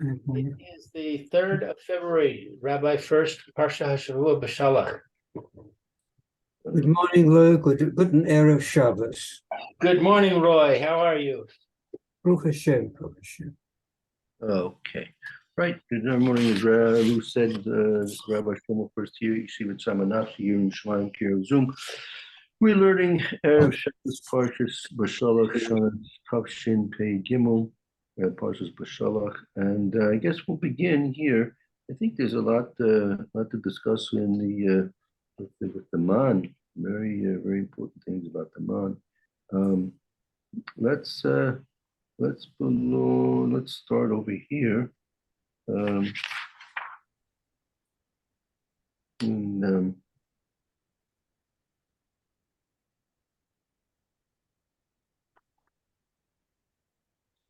It is the 3rd of February. Rabbi Furst, Parsha Hashavua, Beshalach. Good morning, Luke. Guten Erev Shabbos. Good morning, Roy. How are you? Baruch Hashem, Baruch Hashem. Okay, right. Good morning, as Lou said, Rabbi Shlomo Furst here, Yeshiva Tzamanachi here in Shemaim here on Zoom. We're learning Erev Shabbos Parshas Beshalach Shana Tavshin Pei Gimel, Parshas Beshalach, and I guess we'll begin here. I think there's a lot to discuss in the with the man. Very important things about the man. Let's start over here.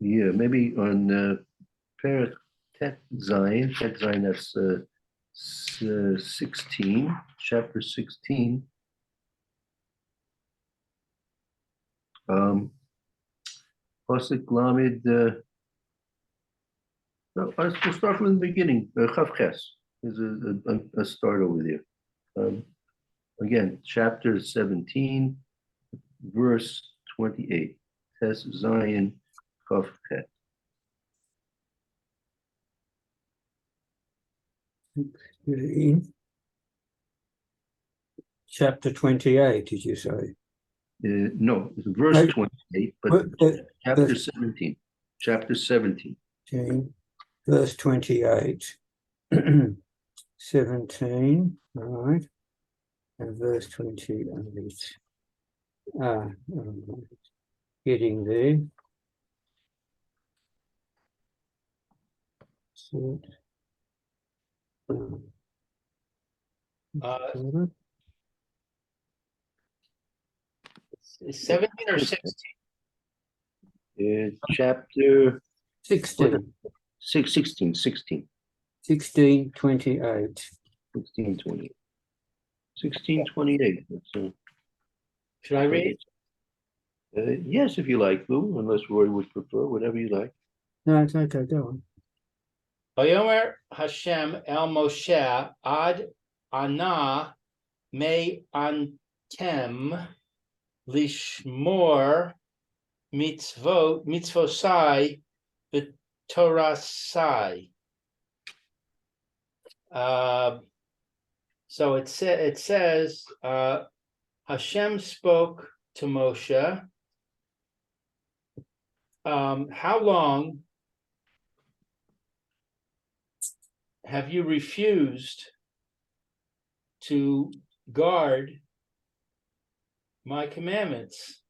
Yeah, maybe on Perek Tet Zayin, that's 16, chapter 16. Pasuk Lamed. No, we'll start from the beginning. Chav Ches is a start over there. Again, chapter 17, verse 28. Tes Zayin Chav Ches. In chapter 28, did you say? No, it's verse 28, but chapter 17. Chapter 17. Verse 28. 17, right. And verse 28. Getting there. So, 17 or 16? Chapter 16. 16, 16:28. 16:28. Should I read? Yes, if you like, Lou, unless Roy would prefer, whatever you like. No, it's okay, go on. Vayomer Hashem el Moshe ad ana me antem lishmor mitzvosai v'torasai. So it says Hashem spoke to Moshe. How long have you refused to guard my commandments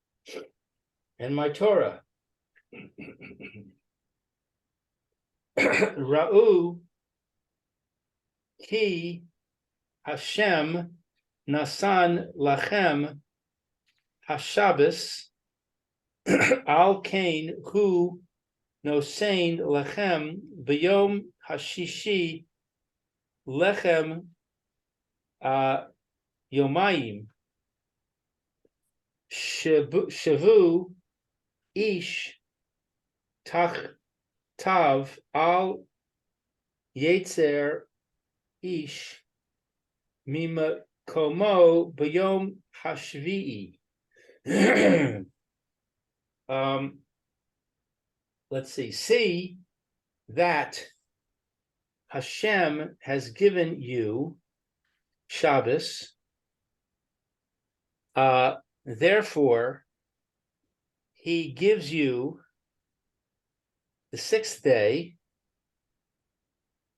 and my Torah? Ra'u ki Hashem nasan lachem hashabes al kain hu nosein lachem b'yom hashishi lechem yomayim shavu ish tach tav al yetzer ish mimakomo b'yom hashvi'i. Let's see that Hashem has given you Shabbos. Therefore, he gives you the 6th day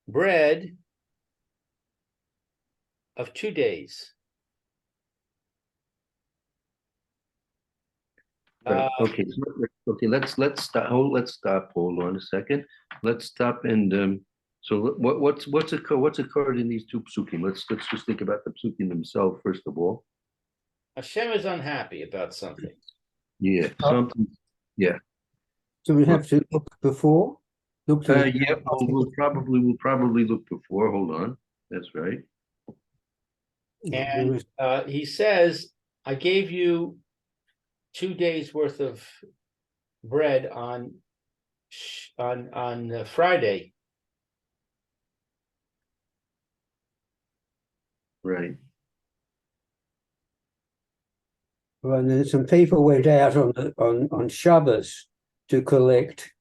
bread of 2 days. Right. Okay. Let's stop. Hold on a second. Let's stop and so what's occurred in these two psukim? Let's just think about the psukim themselves first of all. Hashem is unhappy about something. Yeah, something. Yeah. So we have to look before. Yeah. We'll probably look before. Hold on. That's right. And he says, I gave you 2 days worth of bread on Friday. right. Well, and then some people went out on Shabbos to collect.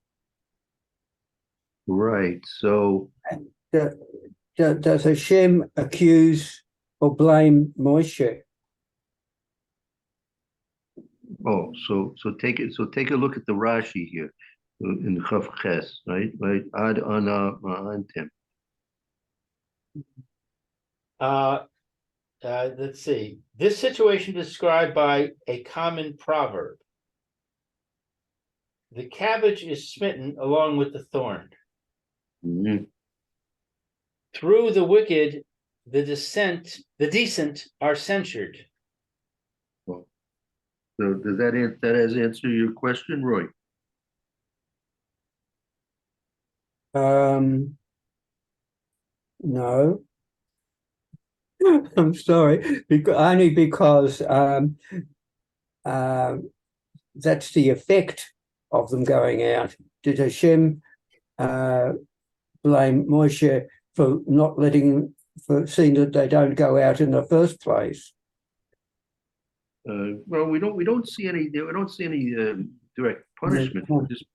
Right. So, Do- Does Hashem accuse or blame Moshe? so take a look at the Rashi here in Chav Ches, right? Right. Ad ana ma'antem. Let's see. This situation described by a common proverb. The cabbage is smitten along with the thorn. Mhm. Through the wicked, the decent are censured. Well, so does that has answer your question, Roy? No, I'm sorry, only because that's the effect of them going out. Did Hashem blame Moshe for not for seeing that they don't go out in the first place? Well, we don't see any direct punishment. Just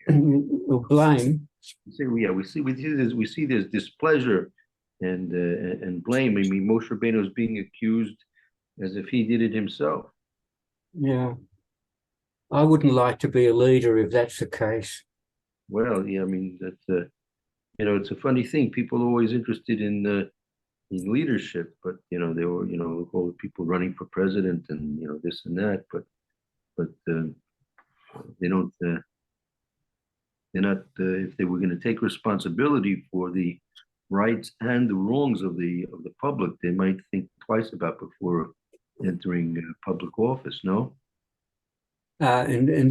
Or blame. we see there's displeasure and blame. I mean, Moshe Rabbeinu is being accused as if he did it himself. Yeah. I wouldn't like to be a leader if that's the case. Well, yeah, I mean that it's a funny thing. People are always interested in leadership, but they were all the people running for president and this and that, but they don't. They're not. If they were going to take responsibility for the rights and the wrongs of the public, they might think twice about before entering public office. No. And in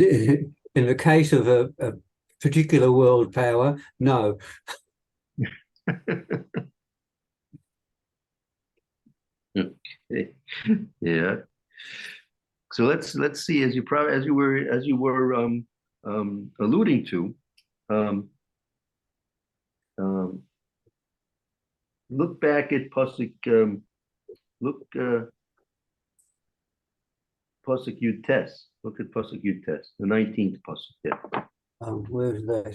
the case of a particular world power, no. Okay. Yeah. So let's see, as you were alluding to, look back at Pasuk Pasuk Yud Tes. Look at Pasuk Yud Tes, the 19th Pasuk there. Where's that?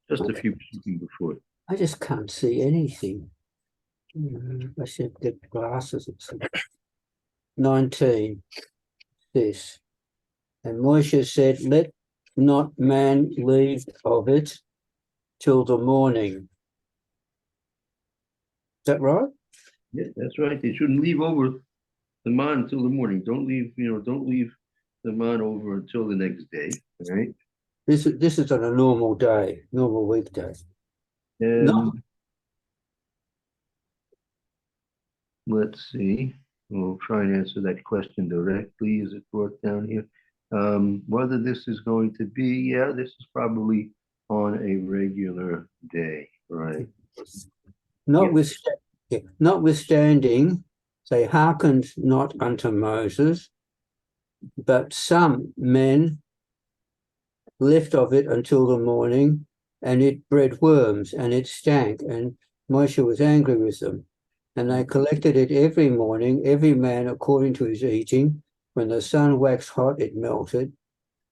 Just a few before. I just can't see anything. I should get glasses. 19. This. And Moshe said, let not man leave of it till the morning. Is that right? Yeah, that's right. They shouldn't leave over the man until the morning. Don't leave the man over until the next day. All right. This is on a normal day, normal weekday. No. Let's see. We'll try and answer that question directly. Is it brought down here? Whether this is going to be, this is probably on a regular day, right? Notwithstanding, they hearkened not unto Moses, but some men left of it until the morning, and it bred worms, and it stank, and Moshe was angry with them. And they collected it every morning, every man according to his eating. When the sun waxed hot, it melted.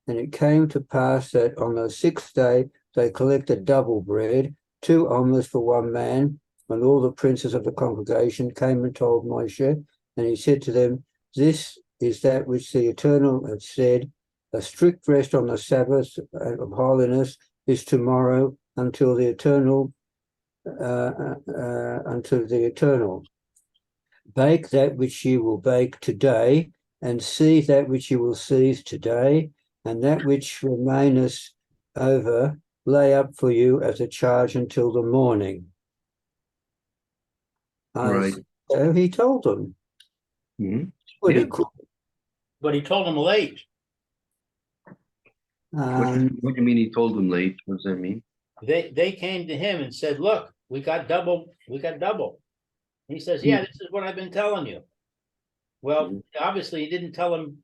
And it came to pass that on the 6th day they collected double bread, 2 omers for one man. And all the princes of the congregation came and told Moshe, and he said to them, this is that which the Eternal had said, a strict rest on the Sabbath of holiness is tomorrow until the Eternal. Bake that which you will bake today, and seize that which you will seize today, and that which remaineth over lay up for you as a charge until the morning. Right. So he told them. Mm-hmm. But he told them late. What do you mean he told them late? What does that mean? They came to him and said, look, we got double. He says, yeah, this is what I've been telling you. Well, obviously he didn't tell them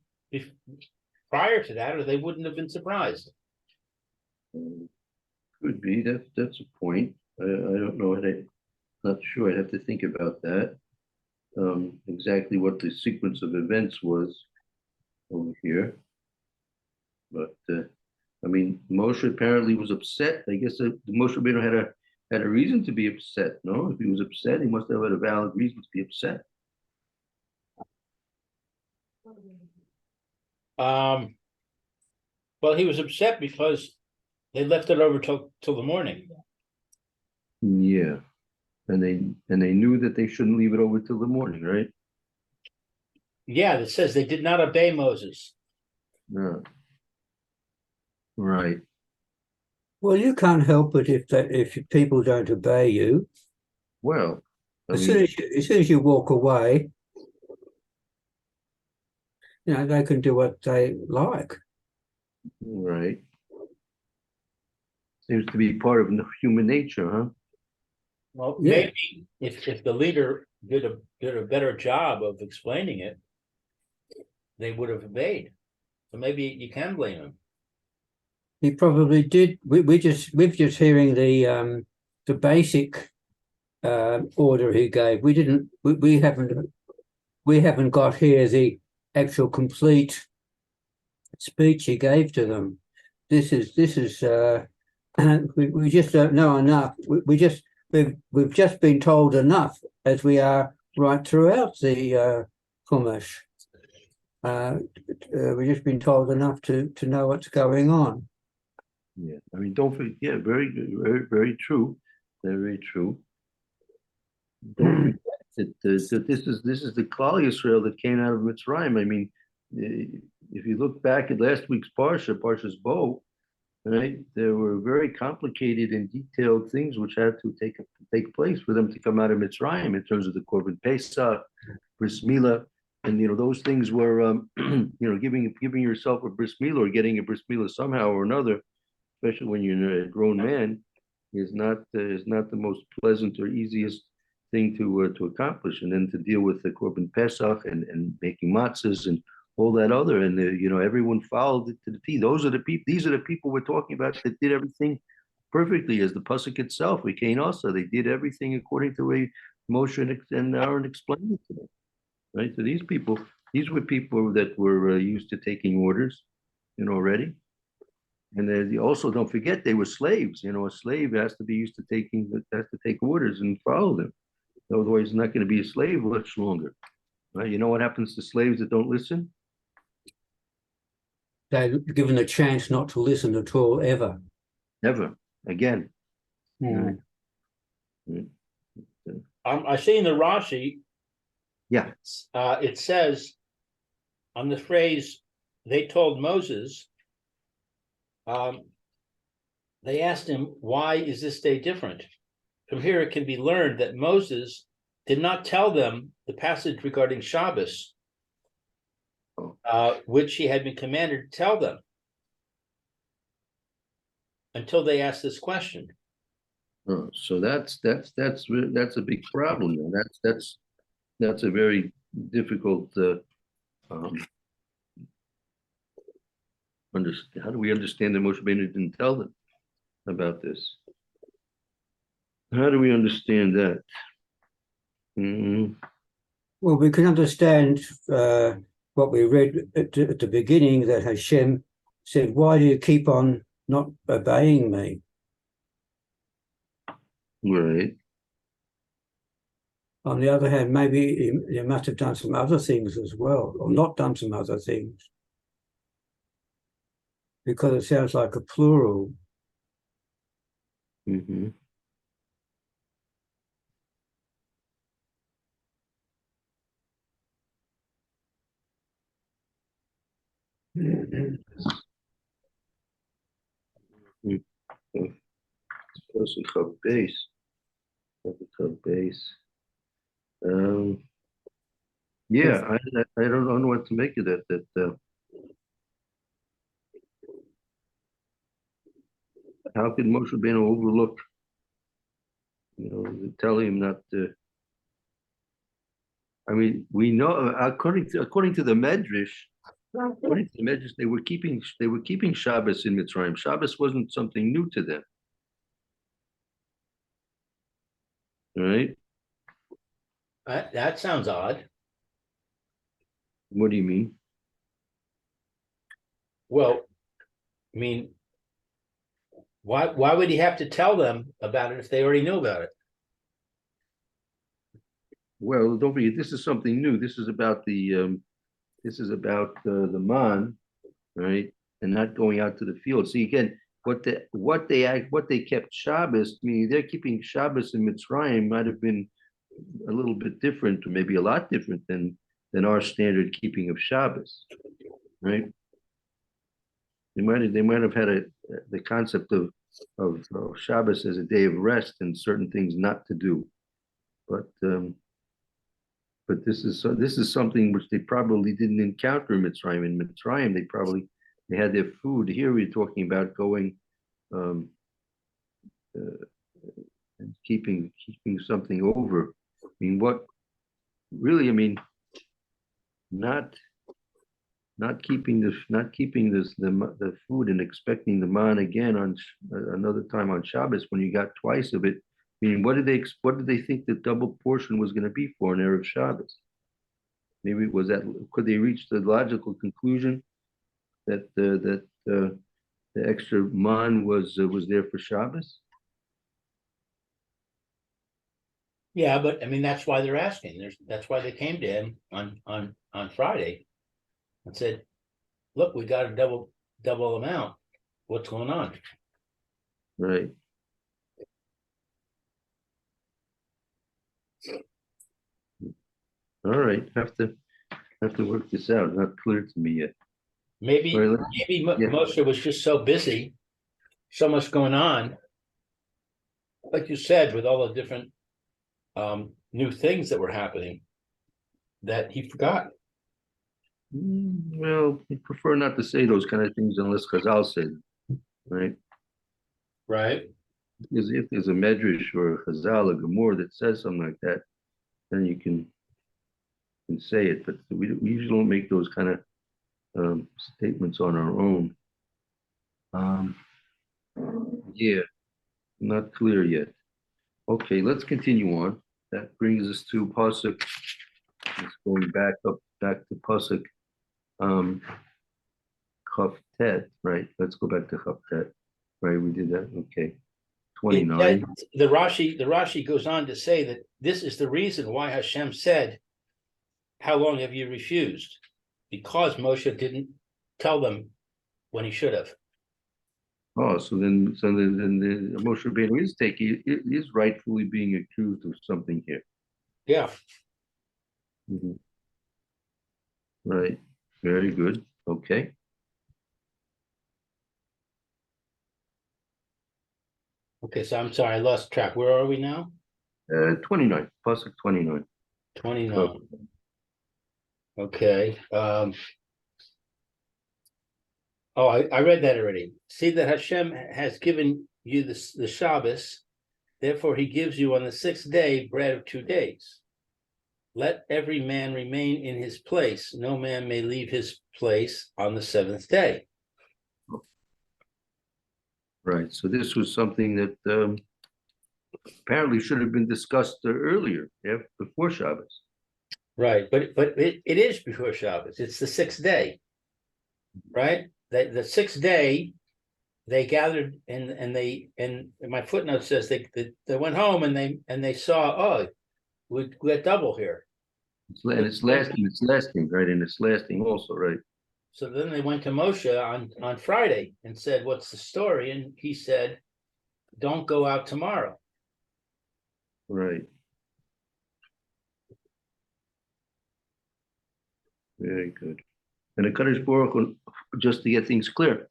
prior to that, or they wouldn't have been surprised. Could be. That's a point. I don't know Not sure. I'd have to think about that. Exactly what the sequence of events was over here. But I mean, Moshe apparently was upset. I guess Moshe Rabbeinu had a reason to be upset. No, if he was upset, he must have had a valid reason to be upset. Well, he was upset because they left it over till the morning. Yeah, and they knew that they shouldn't leave it over till the morning, right? Yeah, it says they did not obey Moses. Yeah. Right. Well, you can't help it if people don't obey you. Well, I As soon mean, as soon as you walk away, they can do what they like. right. Seems to be part of human nature, huh? Well, Yeah. maybe if the leader did a better job of explaining it, they would have obeyed. So maybe you can blame him. He probably did. We're just hearing the basic order he gave. We haven't got here the actual complete speech he gave to them. This is we just don't know enough. We've just been told enough, as we are right throughout the Chumash. We've just been told enough to know what's going on. Yeah, I mean, don't forget. Yeah, very good, very, very true, very true. Don't forget that this is the Klal Yisrael that came out of Mitzrayim. I mean, if you look back at last week's Parsha's Bo, right, there were very complicated and detailed things which had to take place for them to come out of Mitzrayim in terms of the Korban Pesach, Bris Milah, and those things were giving yourself a Bris Milah or getting a Bris Milah somehow or another, especially when you're a grown man, is not the most pleasant or easiest thing to accomplish. And then to deal with the Korban Pesach and making matzahs and all that other, and everyone followed it to the T. These are the people we're talking about that did everything perfectly, as the pasuk itself. We came also. They did everything according to the way Moshe and Aaron explained it to them. Right. So these were people that were used to taking orders, already. And also don't forget they were slaves. A slave has to be used to take orders and follow them. Otherwise, he's not going to be a slave much longer. Right? You know what happens to slaves that don't listen? They're given a chance not to listen at all, ever. Never again. Yeah. I see in the Rashi. Yeah. It says on the phrase they told Moses. They asked him, why is this day different? From here, it can be learned that Moses did not tell them the passage regarding Shabbos, which he had been commanded to tell them until they asked this question. Oh, so that's a big problem. That's a very difficult. How do we understand that Moshe Rabbeinu didn't tell them about this? How do we understand that? Mm-hmm. Well, we can understand what we read at the beginning, that Hashem said, why do you keep on not obeying me? Right. On the other hand, maybe you must have done some other things as well, or not done some other things, because it sounds like a plural. Mm-hmm. Yeah, I don't know what to make of that. How could Moshe Rabbeinu overlook, tell him not to? I mean, we know according to the Medrash, they were keeping Shabbos in Mitzrayim. Shabbos wasn't something new to them. right? That sounds odd. What do you mean? Well, I mean, why would he have to tell them about it if they already knew about it? Well, don't forget, this is something new. This is about the the man, right? And not going out to the field. See, again, what they kept Shabbos, meaning they're keeping Shabbos in Mitzrayim might have been a little bit different, or maybe a lot different than our standard keeping of Shabbos, right? They might have had the concept of Shabbos as a day of rest and certain things not to do, but this is something which they probably didn't encounter in Mitzrayim. In Mitzrayim, they had their food. Here we're talking about going um, and keeping something over. I mean, what really? I mean, not keeping the food and expecting the man again on another time on Shabbos when you got twice of it. I mean, what did they think the double portion was going to be for an Erev Shabbos? Maybe it was that, could they reach the logical conclusion that the extra man was there for Shabbos? Yeah, but I mean, that's why they're asking. That's why they came to him on Friday and said, look, we got a double amount. What's going on? Right. All right, have to work this out. Not clear to me yet. Maybe Right, Moshe was just so busy, so much going on. Like you said, with all the different new things that were happening, that he forgot. Well, I prefer not to say those kind of things unless Chazal said, right? Right. Because if there's a medrash or a Chazal, a Gemara that says something like that, then you can say it. But we usually don't make those kind of statements on our own. Yeah, not clear yet. Okay, let's continue on. That brings us to Pasuk. It's going back to Pasuk Chaf Tet, right? Let's go back to Chaf Tet. Right, we did that. Okay. 29. The Rashi goes on to say that this is the reason why Hashem said, how long have you refused? Because Moshe didn't tell them when he should have. Oh, so then the Moshe Rabbeinu is rightfully being accused of something here. Yeah. Mm-hmm. Right. Very good. Okay. Okay, so I'm sorry, I lost track. Where are we now? 29. Pasuk 29. 29. Okay. I read that already. See that Hashem has given you the Shabbos, therefore he gives you on the sixth day bread of 2 days. Let every man remain in his place. No man may leave his place on the seventh day. Right. So this was something that apparently should have been discussed earlier, before Shabbos. Right, but it is before Shabbos. It's the sixth day, right? The sixth day, they gathered and my footnote says they went home and they saw, we got double here. It's lasting, right? And it's lasting also, right? So then they went to Moshe on Friday and said, what's the story? And he said, don't go out tomorrow. Right. Very good. And the Kadosh Baruch Hu, just to get things clear,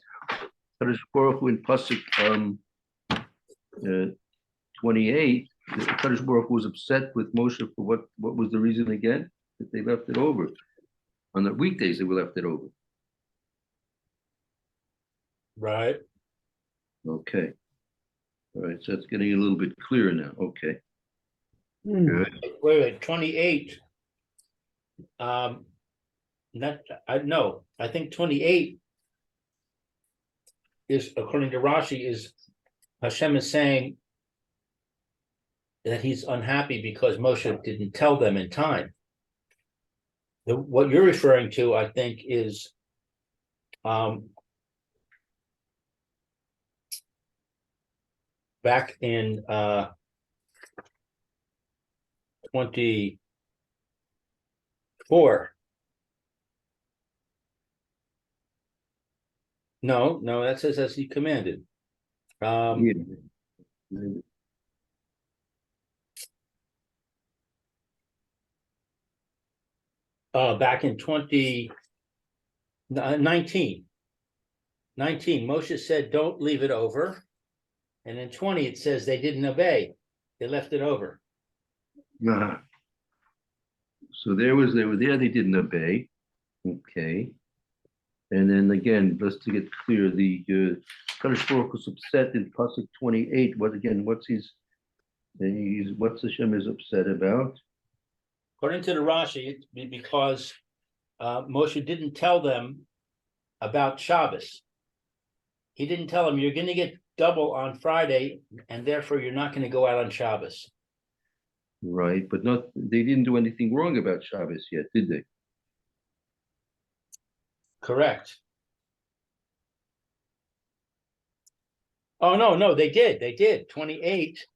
Kadosh Baruch Hu in Pasuk 28, the Kadosh Baruch Hu was upset with Moshe for what was the reason again? That they left it over. On the weekdays, they were left it over. Right. Okay. All right, so it's getting a little bit clearer now. Okay. Good. Wait, 28. I think 28 is, according to Rashi, is Hashem is saying that he's unhappy because Moshe didn't tell them in time. What you're referring to, I think, is back in 24. No, that says as he commanded. Yeah. Back in 2019, Moshe said, don't leave it over. And in 20, it says they didn't obey. They left it over. So they were there, they didn't obey. Okay. And then again, just to get clear, the Kadosh Baruch was upset in Pasuk 28. What's Hashem is upset about? According to the Rashi, because Moshe didn't tell them about Shabbos. He didn't tell them you're going to get double on Friday, and therefore you're not going to go out on Shabbos. Right, but they didn't do anything wrong about Shabbos yet, did they? Correct. Oh, no, they did. 28.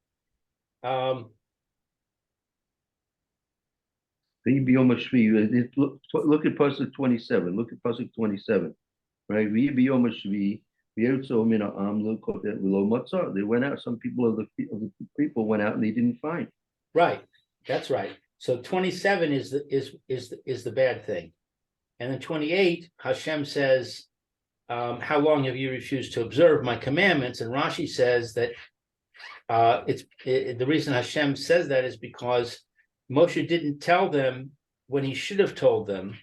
Look at Pasuk 27. Look at Pasuk 27. Right? They went out. Some people of the people went out and they didn't find. Right. That's right. So 27 is the bad thing. And then 28, Hashem says, how long have you refused to observe my commandments? And Rashi says that the reason Hashem says that is because Moshe didn't tell them when he should have told them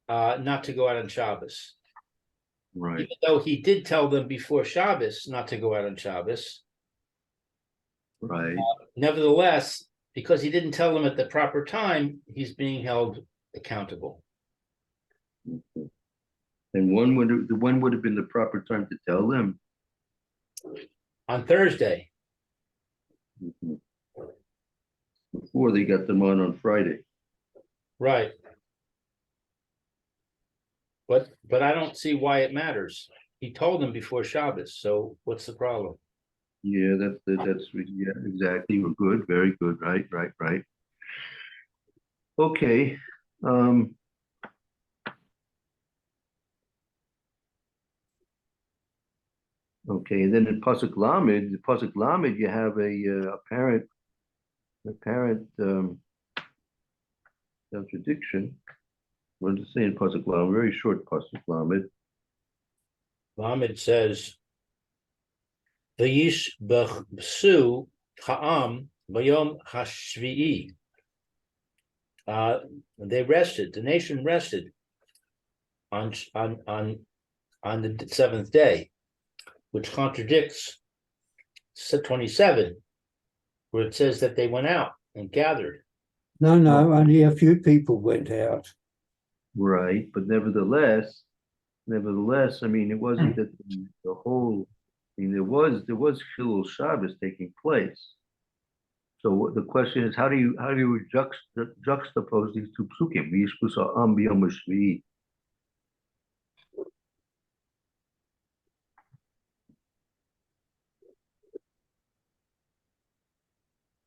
not to go out on Shabbos. Right. Even though he did tell them before Shabbos not to go out on Shabbos. Right. Nevertheless, because he didn't tell them at the proper time, he's being held accountable. And when would have been the proper time to tell them? On Thursday. Before they got them on Friday. Right. But I don't see why it matters. He told them before Shabbos, so what's the problem? Yeah, that's yeah, exactly. We're good, very good. Right. Okay. Okay, and then in Pasuk Lamed, you have a apparent contradiction. What does it say in Pasuk Lamed? Very short Pasuk Lamed. Lamed says, "V'yish b'su ha'am b'yom hashvi'i." They rested. The nation rested on the seventh day, which contradicts 27, where it says that they went out and gathered. No, only a few people went out. Right, but nevertheless, I mean, it wasn't that the whole. I mean, there was Chilul Shabbos taking place. So the question is, how do you juxtapose these two psukim? V'yishbusa am b'yom hashvi'i.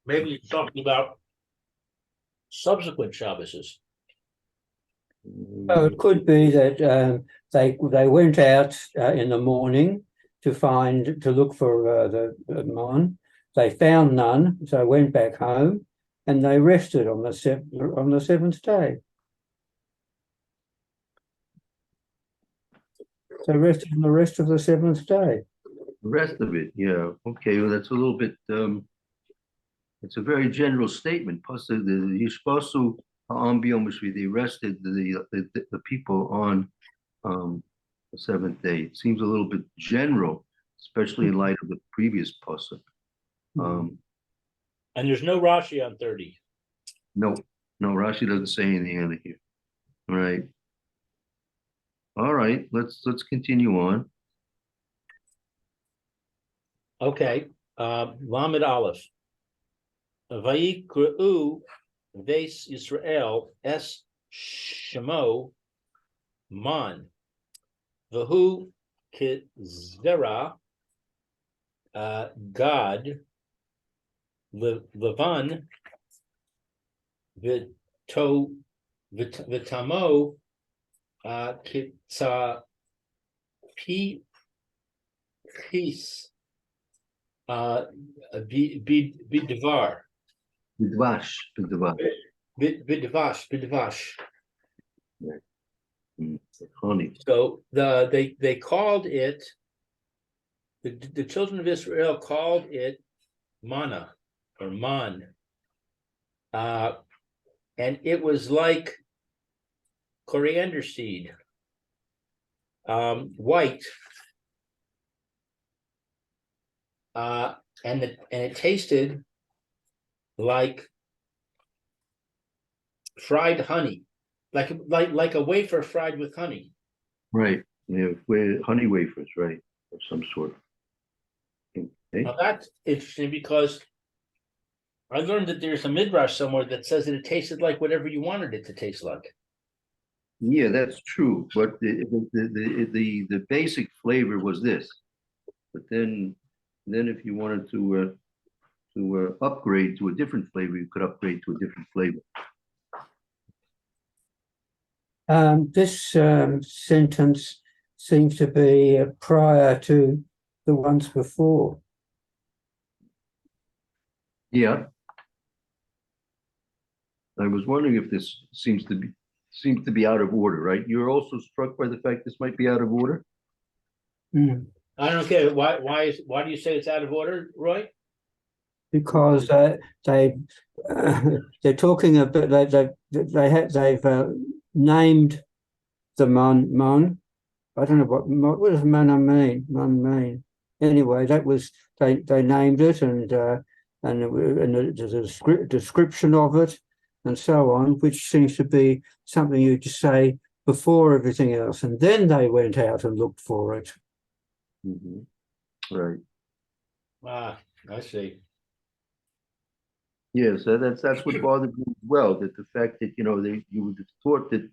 Maybe it's talking about subsequent Shabboses. So it could be that they went out in the morning to look for the man. They found none, so went back home, and they rested on the seventh day. So rested on the rest of the seventh day. The rest of it, yeah. Okay, well, that's a little bit. It's a very general statement. Plus, the Yishpasu ha'am b'yom hashvi'i, they arrested the people on the seventh day. It seems a little bit general, especially in light of the previous pasuk. And there's no Rashi on 30. No, Rashi doesn't say anything on here. All right. Let's continue on. Okay, Lamed Aleph. Vayikru Ves Yisrael Es Shemo Man Vahu Kizera God Levan Vito Vitamo Kitsa Peace Bidvar Bidvash. Bidvash. Honey. So they called it, the children of Israel called it manna or man, and it was like coriander seed, white, and it tasted like fried honey, like a wafer fried with honey. Right. Honey wafers, right? Of some sort. Okay. Now that's interesting because I learned that there's a midrash somewhere that says that it tasted like whatever you wanted it to taste like. Yeah, that's true. But the basic flavor was this. But then if you wanted to upgrade to a different flavor, you could upgrade to a different flavor. This sentence seems to be prior to the ones before. Yeah. I was wondering if this seems to be out of order, right? You're also struck by the fact this might be out of order? Mm. I don't care. Why do you say it's out of order, Roy? Because they're talking about they've named the man. I don't know what does manna mean. Man mean. Anyway, that was they named it and there's a description of it and so on, which seems to be something you just say before everything else, and then they went out and looked for it. Mm-hmm. Right. I see. Yeah, so that's what bothered me as well, that the fact that, you would have thought that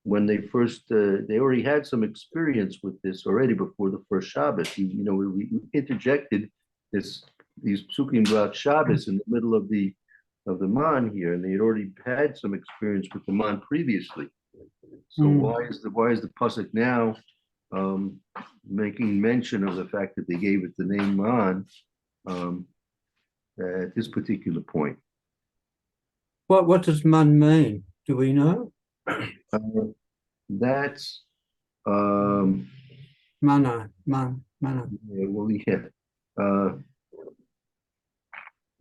when they first, they already had some experience with this already before the first Shabbos. We interjected these psukim about Shabbos in the middle of the man here, and they had already had some experience with the man previously. So why is the pasuk now making mention of the fact that they gave it the name man at this particular point? What does man mean? Do we know? That's Manna. yeah, well, yeah.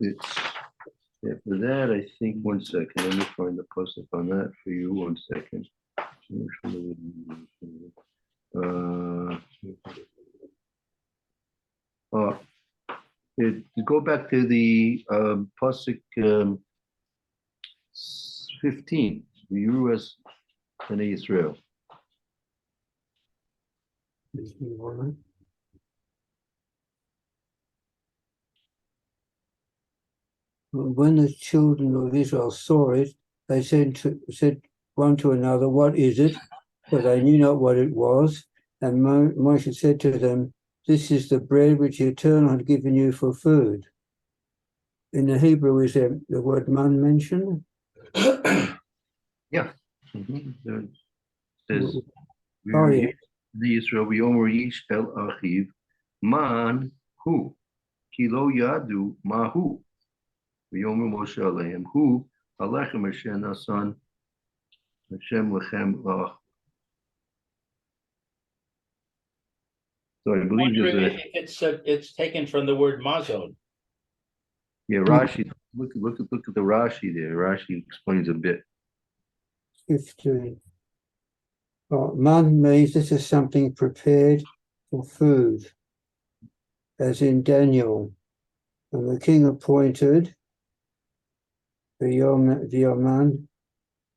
It's for that. I think 1 second. Let me find the post on that for you. 1 second. Go back to the pasuk 15. The U.S. and Israel. When the children of Israel saw it, they said one to another, "What is it?" For they knew not what it was. And Moshe said to them, "This is the bread which the Eternal had given you for food." In the Hebrew, is there the word man mentioned? Yeah. It says, Oh, yeah. the Israel, V'yomer Yish El Achiv, Man Hu, Kilo Yadu Mahu, V'yomer Moshe Aleim, Hu, Alechem Hashem Nasan, Hashem Lechem Lach. So I believe there's it's taken from the word mazon. yeah, Rashi. Look at the Rashi there. Rashi explains a bit. 15. Oh, man means this is something prepared for food, as in Daniel. And the king appointed the man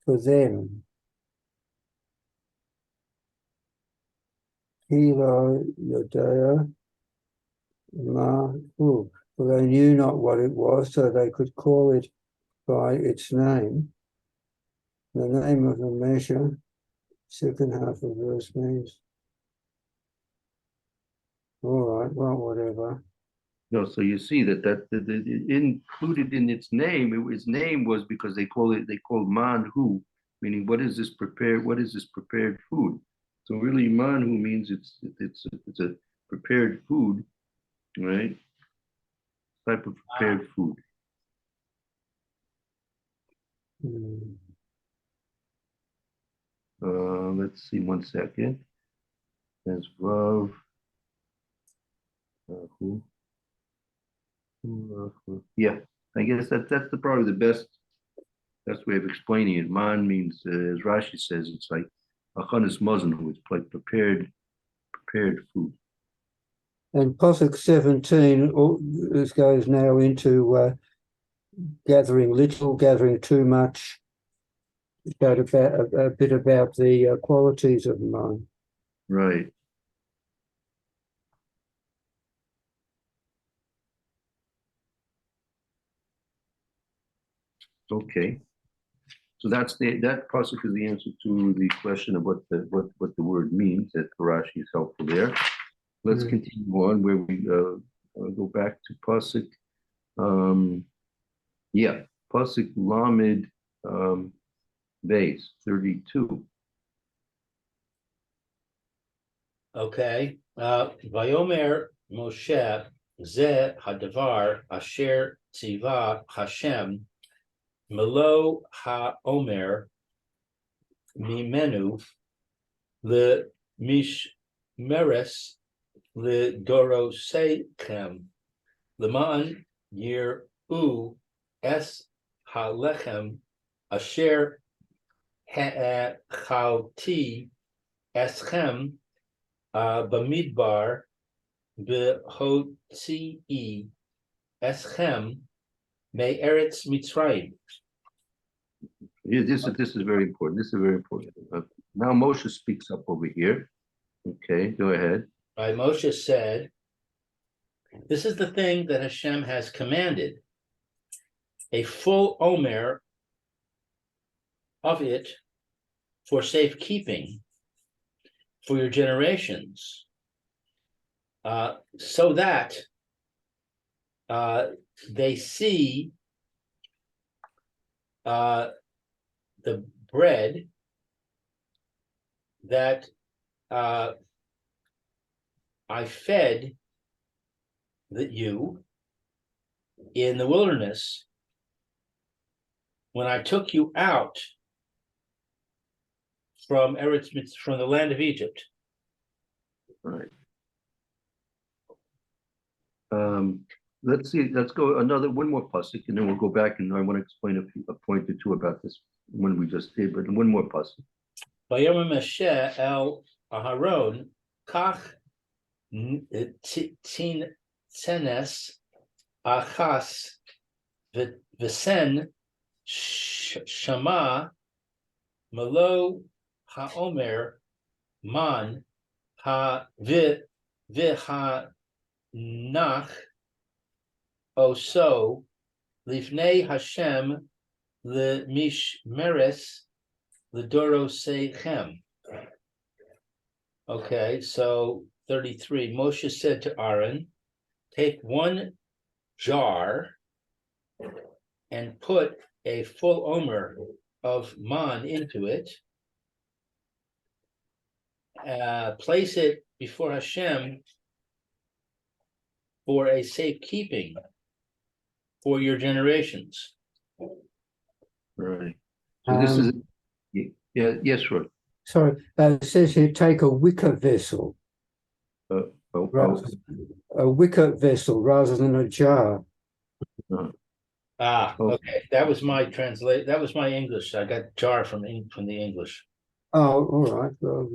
for them. Kilo Yodaya Mahu. For they knew not what it was, so they could call it by its name. The name of the measure, second half of verse means. All right, well, whatever. No, so you see that included in its name, its name was because they called manhu, meaning what is this prepared food? So really manhu means it's a prepared food, right? Type of prepared food. Hmm. Let's see 1 second. As Vav. Who? Yeah, I guess that's probably the best way of explaining it. Man means, as Rashi says, it's like achanis mazon, it's like prepared food. And Pasuk 17, this goes now into gathering little, gathering too much. About a bit about the qualities of man. Right. Okay. So that pasuk is the answer to the question of what the word means. That Rashi is helpful there. Let's continue on where we go back to pasuk. Pasuk Lamed base 32. Okay. Vayomer Moshe ze hadavar asher tziva Hashem melo haomer mimenu le mishmeres le dorosechem leman yir u es halechem asher chalti eschem Bamidbar behotzi eschem me eretz Mitzrayim. This is very important. This is very important. Now Moshe speaks up over here. Okay, go ahead. Right, Moshe said, "This is the thing that Hashem has commanded: a full omer of it for safekeeping for your generations, so that they see the bread that I fed you in the wilderness when I took you out from from the land of Egypt." Right. Let's see. Let's go one more pasuk, and then we'll go back, and I want to explain a point or two about this one we just did. But one more pasuk. Vayomer Moshe el Aharon kach tzenes achas v'sen shama malo haomer man ha v'hanach oso lifnei Hashem le'mishmeres l'dorosechem. Okay, so 33. Moshe said to Aaron, "Take one jar and put a full omer of man into it. Place it before Hashem for a safekeeping for your generations." Right. So this is yes, Roy. Sorry, it says here, take a wicker vessel. A wicker vessel rather than a jar. Okay. That was my That was my English. I got jar from the English. Oh, all right. Well,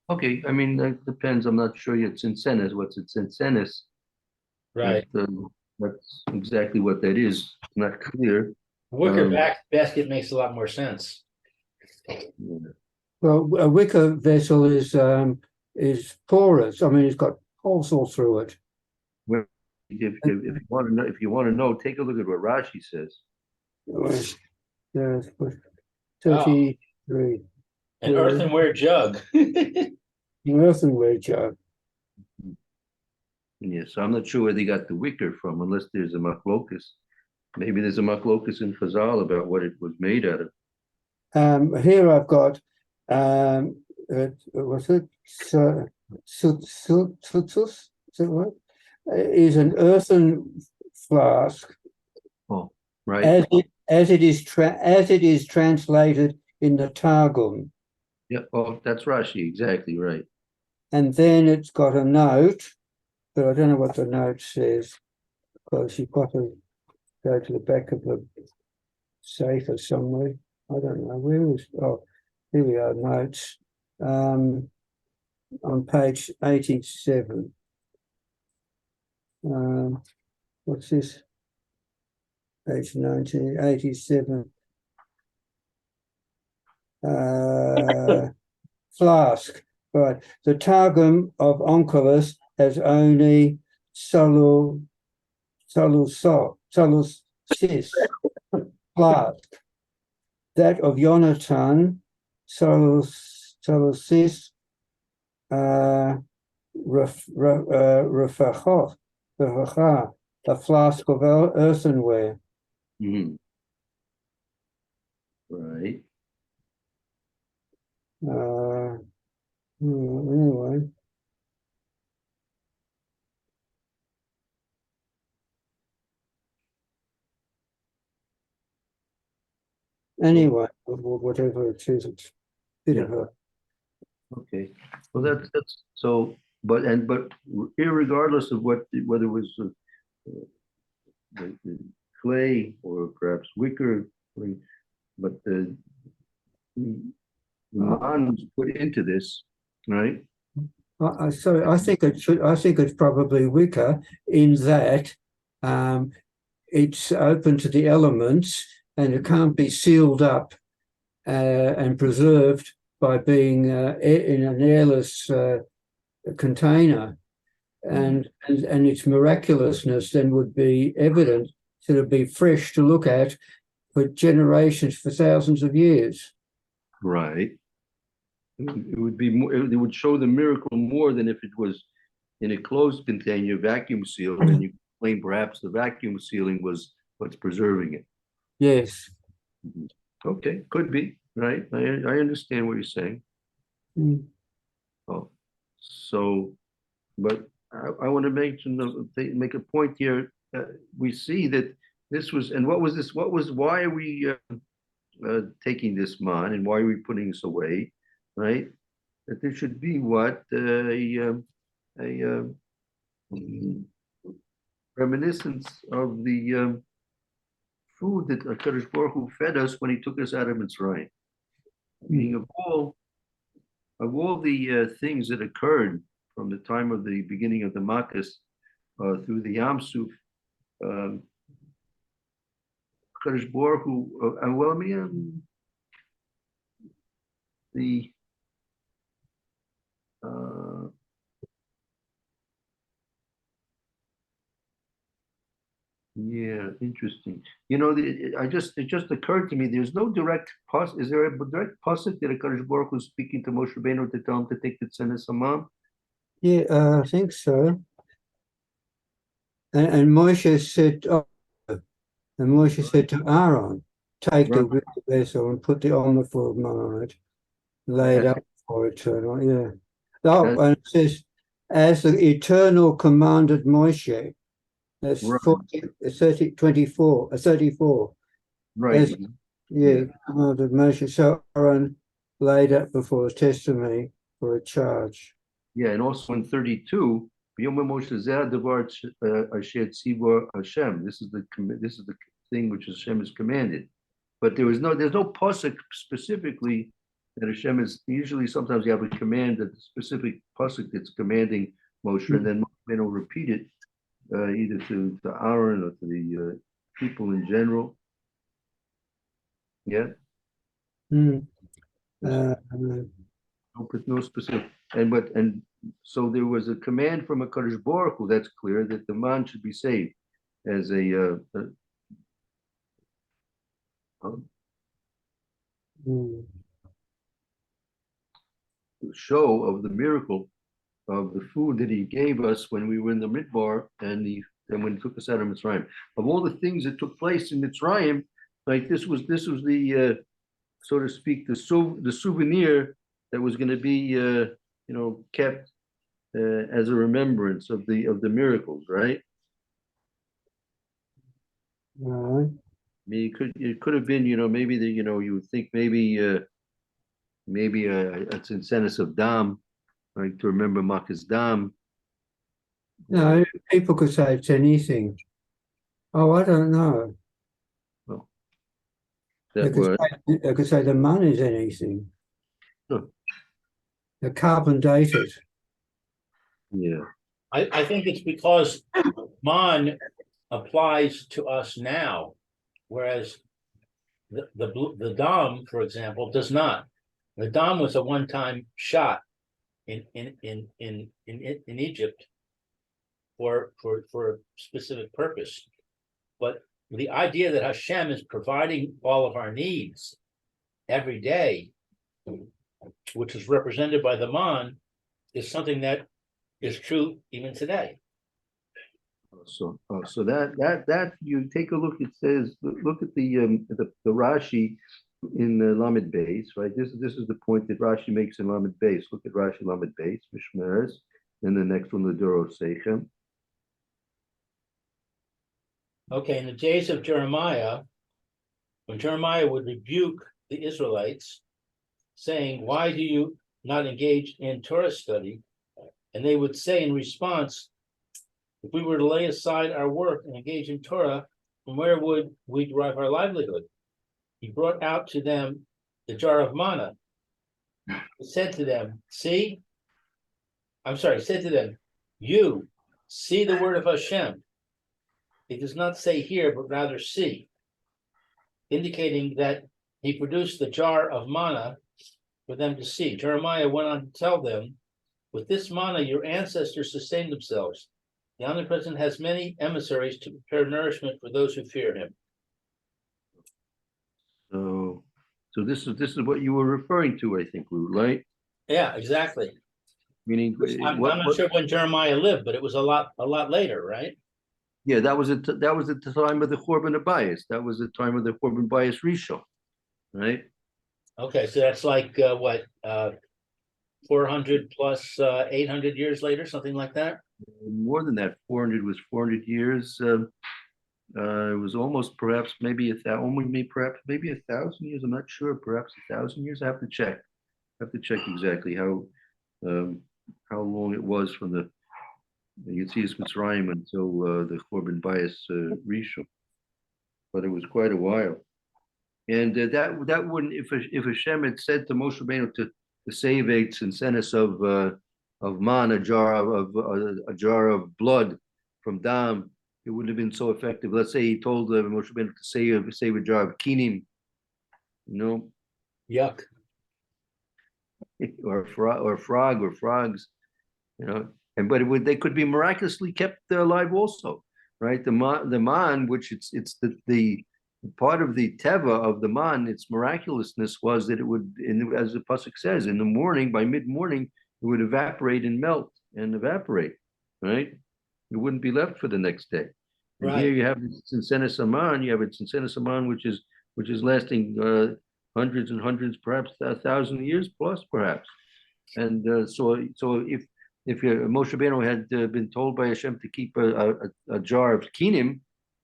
Okay, I mean that depends. I'm not sure yet. Cincenis, what's it? Cincenis. Right. That's exactly what that is. It's not clear. Wicker basket makes a lot more sense. well, a wicker vessel is porous. I mean, it's got holes all through it. if you want to know, take a look at what Rashi says. There's 33. An earthenware jug. An earthenware jug. Yes, I'm not sure where they got the wicker from, unless there's a machlokus. Maybe there's a machlokus in Chazal about what it was made out of. Here I've got what's it? Sutsus? Is that right? Is an earthen flask. Oh, right. As it is translated in the Targum. Yeah. Oh, that's Rashi. Exactly right. And then it's got a note, but I don't know what the note says, because you've got to go to the back of the safe or somewhere. I don't know where is. Oh, here we are. Notes on page 87. What's this? Page 1987. Flask. Right. The Targum of Onkelos has only solus cis flask. That of Yonatan solus cis refacha, the flask of earthenware. Mhm. Right. Anyway. Anyway, whatever it is, it's a bit of a. Okay. Well, that's so. But irregardless of whether it was the clay or perhaps wicker, but the man was put into this, right? Sorry, I think it should. I think it's probably wicker in that it's open to the elements and it can't be sealed up and preserved by being in an airless container, and its miraculousness then would be evident. So it'd be fresh to look at for generations, for thousands of years. Right. It would be more. It would show the miracle more than if it was in a closed container, vacuum sealed, and you claim perhaps the vacuum sealing was what's preserving it. Yes. Okay, could be, right? I understand what you're saying. Mm. Oh, so, but I want to make a point here. We see that this was, and what was this? Why are we taking this man, and why are we putting this away, right? That there should be what a reminiscence of the food that HaKadosh Baruch Hu fed us when he took us out of Mitzrayim. Meaning of all the things that occurred from the time of the beginning of the Makkos through the Yam Suf, HaKadosh Baruch Hu, the yeah, interesting. You know, it just occurred to me. There's no direct Is there a direct pasuk that HaKadosh Baruch Hu is speaking to Moshe Rabbeinu to tell him to take the Tzenes Hamam? Yeah, I think so. And Moshe said, to Aaron, take the wicker vessel and put the almond full on it, laid up for eternal. Yeah. Oh, and it says, as the eternal commanded Moshe. That's 34. Right. As, commanded Moshe. So Aaron laid up before the testimony for a charge. Yeah, and also in 32, Moshe Hashem. This is the thing which Hashem has commanded. But there's no pasuk specifically that Hashem is. Usually, sometimes you have a command that the specific pasuk that's commanding Moshe, and then Moshe will repeat it either to Aaron or to the people in general. Yeah. Mm. No specific. And so there was a command from a Kadosh Baruch Hu, that's clear, that the man should be saved as a Mm. show of the miracle of the food that he gave us when we were in the Midbar and when he took us out of Mitzrayim. Of all the things that took place in Mitzrayim, like this was the so to speak, the souvenir that was going to be kept as a remembrance of the miracles, right? Right. I mean, it could have been, maybe you would think maybe it's incentive of Dam, like to remember Makkah's Dam. No, people could say it's anything. Oh, I don't know. Well, They could say the man is anything. Huh. They're carbon dated. Yeah. I think it's because man applies to us now, whereas the Dam, for example, does not. The Dam was a one-time shot in Egypt for a specific purpose. But the idea that Hashem is providing all of our needs every day, which is represented by the man, is something that is true even today. So that you take a look. It says, look at the Rashi in the Lamed Beis, right? This is the point that Rashi makes in Lamed Beis. Look at Rashi Lamed Beis, Mishmeres, and the next one, the Doro Seichem. Okay, in the days of Jeremiah, when Jeremiah would rebuke the Israelites, saying, "Why do you not engage in Torah study?" And they would say in response, "If we were to lay aside our work and engage in Torah, from where would we derive our livelihood?" He brought out to them the jar of manna. He said to them, "You see the word of Hashem." He does not say here, but rather see, indicating that he produced the jar of manna for them to see. Jeremiah went on to tell them, "With this manna, your ancestors sustained themselves. The Omnipresent has many emissaries to prepare nourishment for those who fear him." So this is what you were referring to, I think, Lou, right? Yeah, exactly. Meaning, I'm not sure when Jeremiah lived, but it was a lot later, right? Yeah, that was at the time of the Churban Abayis. That was the time of the Churban Abayis Rishon, right? Okay, so that's like 400 plus 800 years later, something like that. More than that, 400 years. It was almost perhaps maybe a 1,000 years. I'm not sure. Perhaps 1,000 years. I have to check. Exactly how long it was from the Yetzias Mitzrayim until the Churban Bayis Rishon, but it was quite a while. And that wouldn't, if Hashem had said to Moshe Rabbeinu to save eight centenas of man, a jar of blood from Dam, it wouldn't have been so effective. Let's say he told Moshe Rabbeinu to save a jar of kinim, Yuck. or frogs, but they could be miraculously kept alive also, right? The man, which it's the part of the teva of the man, its miraculousness was that it would, as the pasuk says, in the morning, by mid-morning, it would evaporate and melt and evaporate, right? It wouldn't be left for the next day. And Right. here you have Sinsenes Aman, which is lasting hundreds and hundreds, perhaps 1,000 years plus, perhaps. And so if Moshe Rabbeinu had been told by Hashem to keep a jar of kinim,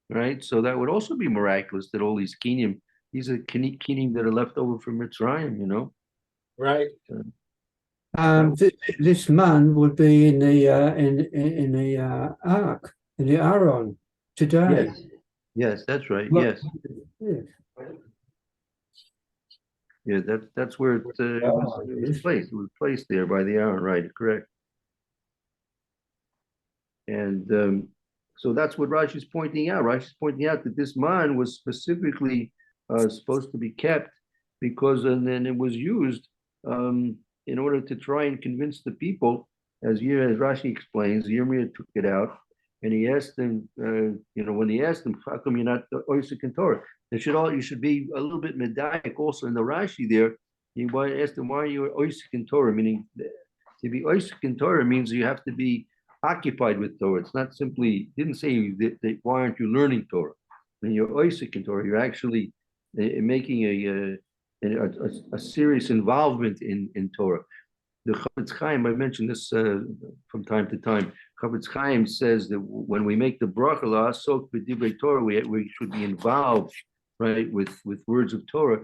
right? So that would also be miraculous that all these kinim, these are kinim that are left over from Mitzrayim, Right. This man would be in the ark, in the Aron today. Yes, that's right. Well, yes. Yes. Yeah, that's where it was placed. It was placed there by the Aaron, right? Correct. And so that's what Rashi's pointing out. Rashi's pointing out that this man was specifically supposed to be kept because, and then it was used in order to try and convince the people as Rashi explains, Yirmiyah took it out, and he asked him, when he asked him, how come you're not Oisik in Torah? You should be a little bit medaic also in the Rashi there. He asked him, why are you Oisik in Torah? Meaning, to be Oisik in Torah means you have to be occupied with Torah. It's not simply, didn't say that why aren't you learning Torah? When you're Oisik in Torah, you're actually making a serious involvement in Torah. The Chavetz Chaim, I mentioned this from time to time. Chavetz Chaim says that when we make the bracha la'asok b'divrei Torah, we should be involved, right, with words of Torah.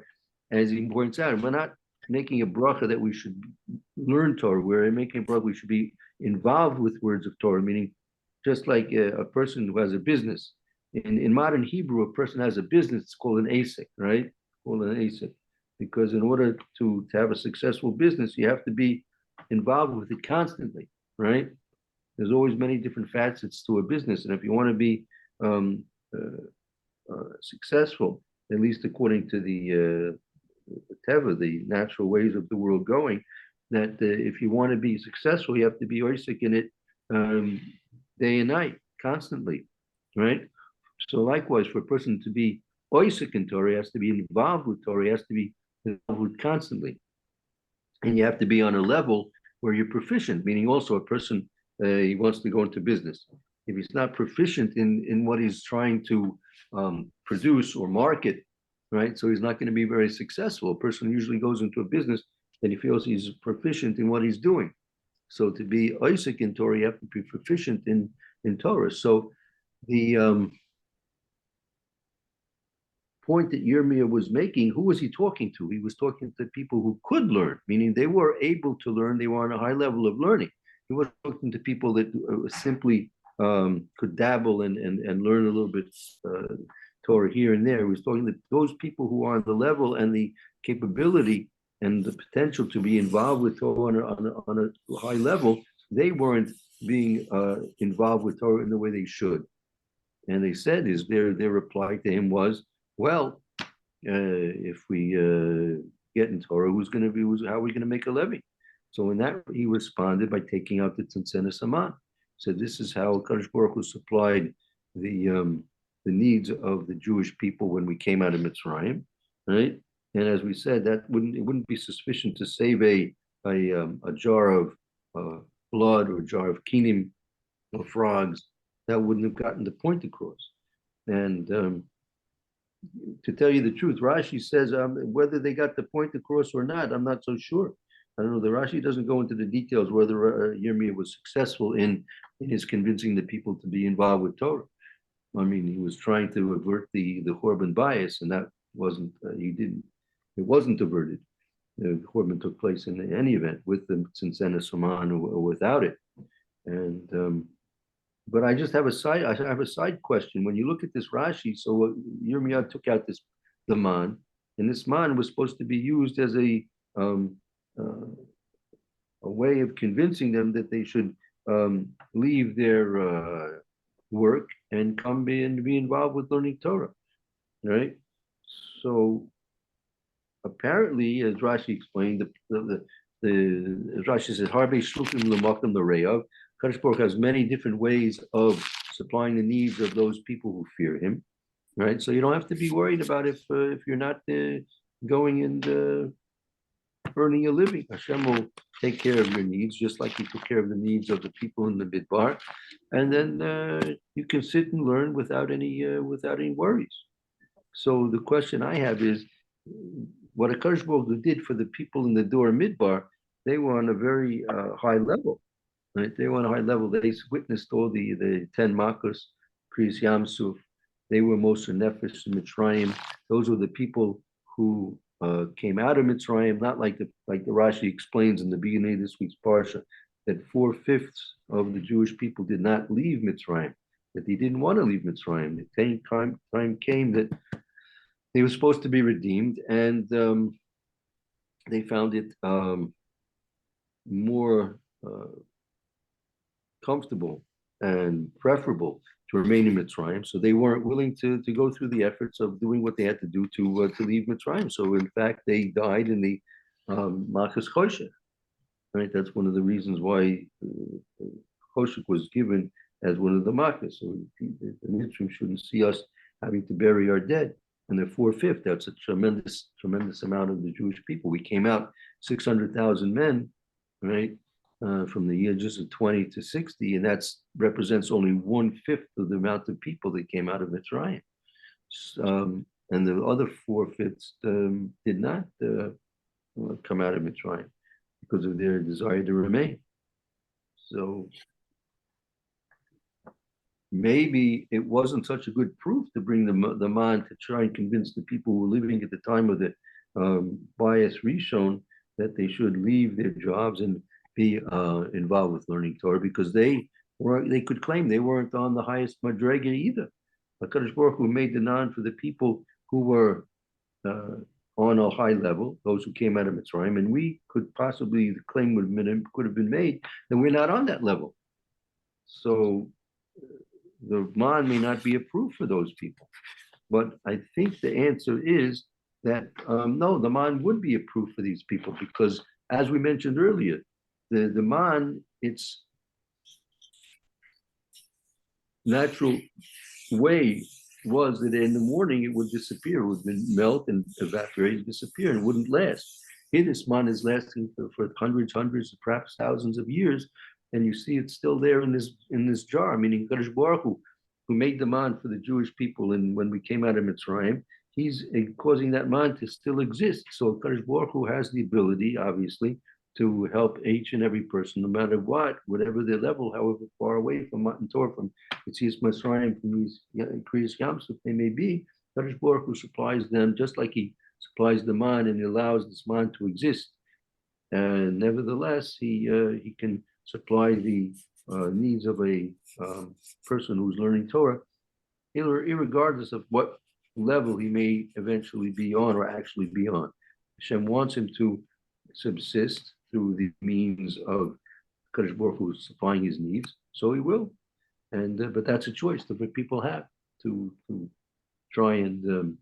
As he points out, we're not making a bracha that we should learn Torah. We're making a bracha we should be involved with words of Torah, meaning just like a person who has a business. In modern Hebrew, a person has a business, it's called an asik, right? Called an asik. Because in order to have a successful business, you have to be involved with it constantly, right? There's always many different facets to a business. And if you want to be successful, at least according to the teva, the natural ways of the world going, that if you want to be successful, you have to be oisik in it day and night, constantly, right? So likewise, for a person to be oisik in Torah, he has to be involved with Torah, he has to be involved with constantly. And you have to be on a level where you're proficient, meaning also a person, he wants to go into business. If he's not proficient in what he's trying to produce or market, right? So he's not going to be very successful. A person usually goes into a business that he feels he's proficient in what he's doing. So to be Isaac in Torah, you have to be proficient in Torah. So the point that Yirmiyah was making, who was he talking to? He was talking to people who could learn, meaning they were able to learn. They were on a high level of learning. He wasn't talking to people that simply could dabble and learn a little bit Torah here and there. He was talking to those people who are on the level and the capability and the potential to be involved with Torah on a high level. They weren't being involved with Torah in the way they should. And they said, their reply to him was, well, if we get in Torah, how are we going to make a levy? So in that, he responded by taking out the Tzimtzena Saman. So this is how Kadosh Baruch Hu supplied the needs of the Jewish people when we came out of Mitzrayim, right? And as we said, it wouldn't be sufficient to save a jar of blood or a jar of kinim or frogs. That wouldn't have gotten the point across. And to tell you the truth, Rashi says whether they got the point across or not, I'm not so sure. I don't know. The Rashi doesn't go into the details whether Yirmiyah was successful in his convincing the people to be involved with Torah. I mean, he was trying to avert the Chorban bias, and that wasn't. It wasn't averted. The Chorban took place in any event, with the Tzimtzena Saman or without it. And but I have a side question. When you look at this Rashi, so Yirmiyah took out the man, and this man was supposed to be used as a way of convincing them that they should leave their work and come be involved with learning Torah, right? So apparently, as Rashi explained, as Rashi says, "Harbe shluchim l'makom l'reyav." Kadosh Baruch has many different ways of supplying the needs of those people who fear Him, right? So you don't have to be worried about if you're not going and earning a living. Hashem will take care of your needs, just like He took care of the needs of the people in the Midbar, and then you can sit and learn without any worries. So the question I have is, what Kadosh Baruch Hu did for the people in the Dor Midbar, they were on a very high level. Right? They were on a high level. They witnessed all the 10 Makos, Kriyas Yam Suf. They were Moshe Nefesh and Mitzrayim. Those were the people who came out of Mitzrayim, not like the Rashi explains in the beginning of this week's Parsha, that 4/5 of the Jewish people did not leave Mitzrayim, that they didn't want to leave Mitzrayim. The time came that they were supposed to be redeemed, and they found it more comfortable and preferable to remain in Mitzrayim. So they weren't willing to go through the efforts of doing what they had to do to leave Mitzrayim. So in fact, they died in the Malchus Choshech. right? That's one of the reasons why Choshek was given as one of the makas. So the Mitzvah shouldn't see us having to bury our dead. And they're 4/5. That's a tremendous, tremendous amount of the Jewish people. We came out 600,000 men, right? From the ages of 20 to 60, and that represents only 1/5 of the amount of people that came out of Mitzrayim. And the other 4/5 did not come out of Mitzrayim because of their desire to remain. So maybe it wasn't such a good proof to bring the man to try and convince the people who were living at the time of the bias Rishon that they should leave their jobs and be involved with learning Torah, because they could claim they weren't on the highest madrega either. HaKadosh Baruch Hu made the nan for the people who were on a high level, those who came out of Mitzrayim, and we could possibly, the claim could have been made that we're not on that level. So the man may not be a proof for those people, but I think the answer is that no, the man would be a proof for these people, because as we mentioned earlier, the man, its natural way was that in the morning it would disappear, it would melt and evaporate and disappear, and wouldn't last. Here, this man is lasting for hundreds, perhaps thousands of years, and you see it's still there in this jar. Meaning, Kadosh Baruch Hu, who made the man for the Jewish people, and when we came out of Mitzrayim, he's causing that man to still exist. So Kadosh Baruch Hu has the ability, obviously, to help each and every person, no matter what, whatever their level, however far away from Matan Torah, from Yetzias Mitzrayim, from these Kriyas Yamsuf they may be. Kadosh Baruch Hu supplies them just like he supplies the man, and he allows this man to exist. And nevertheless, he can supply the needs of a person who's learning Torah, irregardless of what level he may eventually be on or actually be on. Hashem wants him to subsist through the means of Kadosh Baruch Hu supplying his needs, so he will. And but that's a choice that people have to try and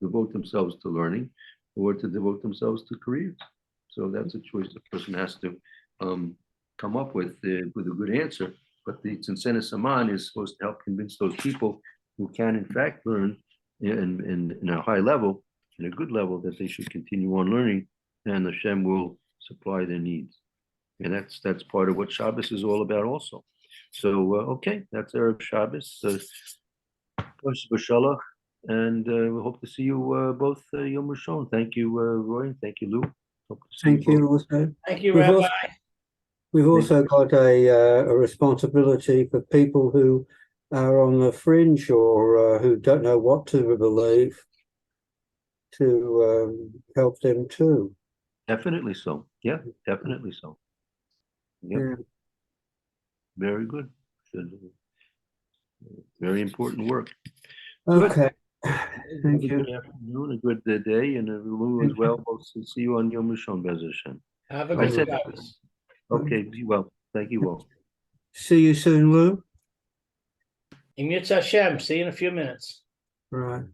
devote themselves to learning, or to devote themselves to careers. So that's a choice the person has to come up with a good answer. But the Tzimtzena Saman is supposed to help convince those people who can in fact learn in a high level, in a good level, that they should continue on learning, and Hashem will supply their needs. And that's part of what Shabbos is all about also. So okay, that's our Shabbos. Beshalach, and we hope to see you both Yom Rishon. Thank you, Roy. Thank you, Lou. Thank you also. Thank you, We've Rabbi. also- We've also got a responsibility for people who are on the fringe or who don't know what to believe, to help them too. Definitely so. Yeah, definitely so. Yep. Yeah. Very good. Very important work. Okay. Have Thank a you. good afternoon, a good day, and Lou as well. We'll see you on Yom Rishon, Bez Hashem. Have a I good said- Shabbos. Okay, be well. Thank you all. See you soon, Lou. Im Yitz Hashem. See you in a few minutes. Right.